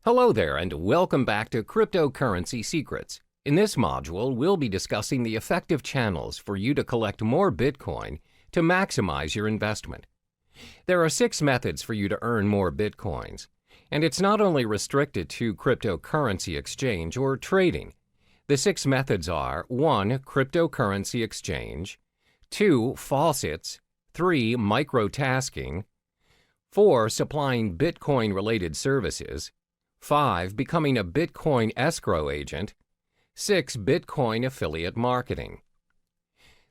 Hello there and welcome back to Cryptocurrency Secrets. In this module, we'll be discussing the effective channels for you to collect more Bitcoin to maximize your investment. There are 6 methods for you to earn more Bitcoins, and it's not only restricted to cryptocurrency exchange or trading. The 6 methods are 1. Cryptocurrency exchange, 2. Faucets, 3. Microtasking, 4. Supplying Bitcoin-related services, 5. Becoming a Bitcoin escrow agent, 6. Bitcoin affiliate marketing.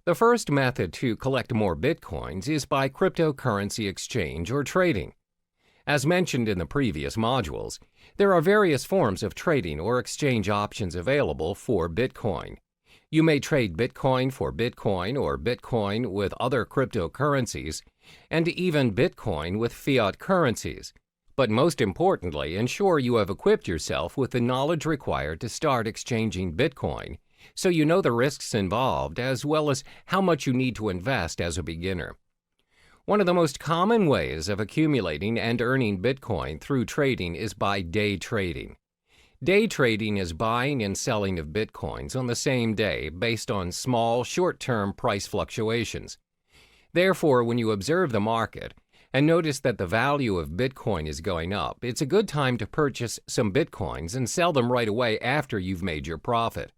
The first method to collect more Bitcoins is by cryptocurrency exchange or trading. As mentioned in the previous modules, there are various forms of trading or exchange options available for Bitcoin. You may trade Bitcoin for Bitcoin or Bitcoin with other cryptocurrencies, and even Bitcoin with fiat currencies. But most importantly, ensure you have equipped yourself with the knowledge required to start exchanging Bitcoin, so you know the risks involved as well as how much you need to invest as a beginner. One of the most common ways of accumulating and earning Bitcoin through trading is by day trading. Day trading is buying and selling of Bitcoins on the same day based on small, short-term price fluctuations. Therefore, when you observe the market and notice that the value of Bitcoin is going up, it's a good time to purchase some Bitcoins and sell them right away after you've made your profit.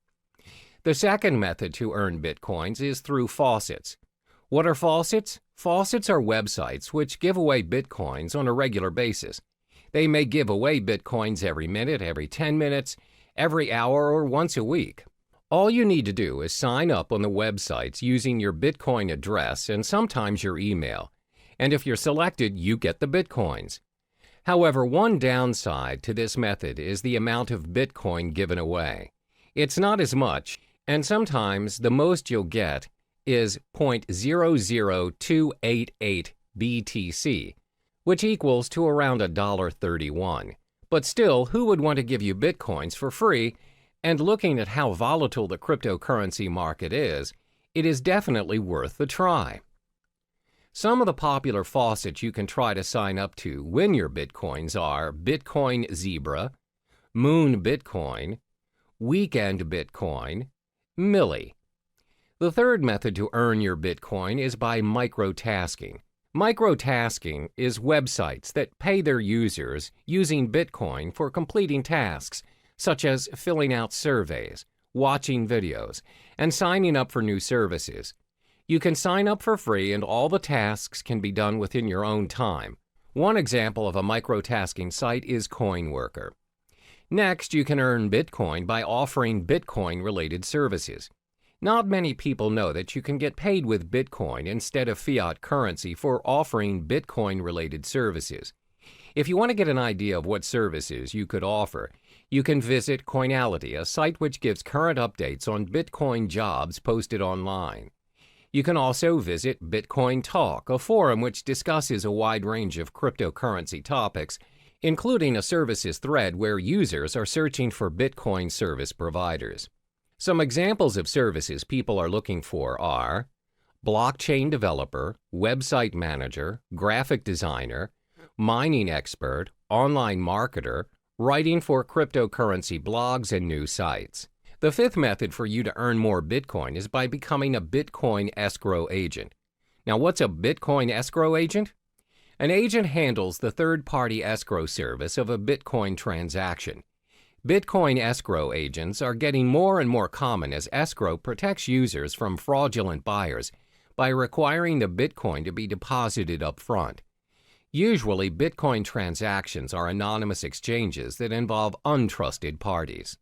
The second method to earn Bitcoins is through faucets. What are faucets? Faucets are websites which give away Bitcoins on a regular basis. They may give away Bitcoins every minute, every 10 minutes, every hour, or once a week. All you need to do is sign up on the websites using your Bitcoin address and sometimes your email. And if you're selected, you get the Bitcoins. However, one downside to this method is the amount of Bitcoin given away. It's not as much, and sometimes the most you'll get is 0.00288 BTC, which equals to around $1.31. But still, who would want to give you Bitcoins for free? And looking at how volatile the cryptocurrency market is, it is definitely worth the try. Some of the popular faucets you can try to sign up to win your Bitcoins are Bitcoin Zebra, Moon Bitcoin, Weekend Bitcoin, Milli. The third method to earn your Bitcoin is by microtasking. Microtasking is websites that pay their users using Bitcoin for completing tasks, such as filling out surveys, watching videos, and signing up for new services. You can sign up for free and all the tasks can be done within your own time. One example of a microtasking site is CoinWorker. Next, you can earn Bitcoin by offering Bitcoin-related services. Not many people know that you can get paid with Bitcoin instead of fiat currency for offering Bitcoin-related services. If you want to get an idea of what services you could offer, you can visit Coinality, a site which gives current updates on Bitcoin jobs posted online. You can also visit Bitcoin Talk, a forum which discusses a wide range of cryptocurrency topics, including a services thread where users are searching for Bitcoin service providers. Some examples of services people are looking for are blockchain developer, website manager, graphic designer, mining expert, online marketer, writing for cryptocurrency blogs and new sites. The fifth method for you to earn more Bitcoin is by becoming a Bitcoin escrow agent. Now, what's a Bitcoin escrow agent? An agent handles the third-party escrow service of a Bitcoin transaction. Bitcoin escrow agents are getting more and more common as escrow protects users from fraudulent buyers by requiring the Bitcoin to be deposited up front. Usually, Bitcoin transactions are anonymous exchanges that involve untrusted parties.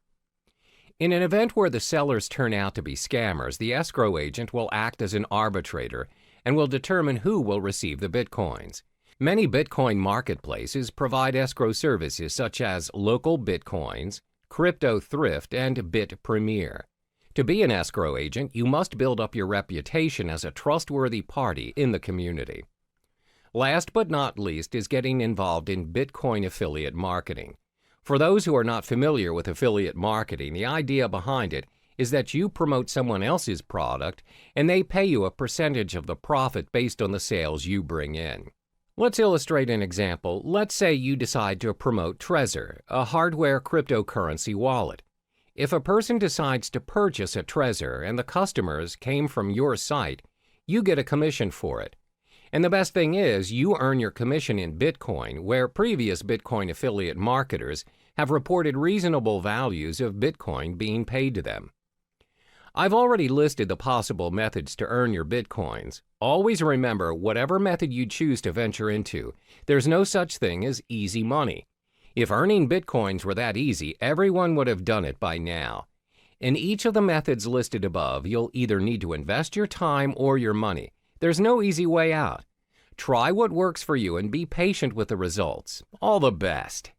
In an event where the sellers turn out to be scammers, the escrow agent will act as an arbitrator and will determine who will receive the Bitcoins. Many Bitcoin marketplaces provide escrow services such as Local Bitcoins, Crypto Thrift, and Bit Premier. To be an escrow agent, you must build up your reputation as a trustworthy party in the community. Last but not least is getting involved in Bitcoin affiliate marketing. For those who are not familiar with affiliate marketing, the idea behind it is that you promote someone else's product and they pay you a percentage of the profit based on the sales you bring in. Let's illustrate an example. Let's say you decide to promote Trezor, a hardware cryptocurrency wallet. If a person decides to purchase a Trezor and the customers came from your site, you get a commission for it. And the best thing is, you earn your commission in Bitcoin, where previous Bitcoin affiliate marketers have reported reasonable values of Bitcoin being paid to them. I've already listed the possible methods to earn your Bitcoins. Always remember, whatever method you choose to venture into, there's no such thing as easy money. If earning Bitcoins were that easy, everyone would have done it by now. In each of the methods listed above, you'll either need to invest your time or your money. There's no easy way out. Try what works for you and be patient with the results. All the best.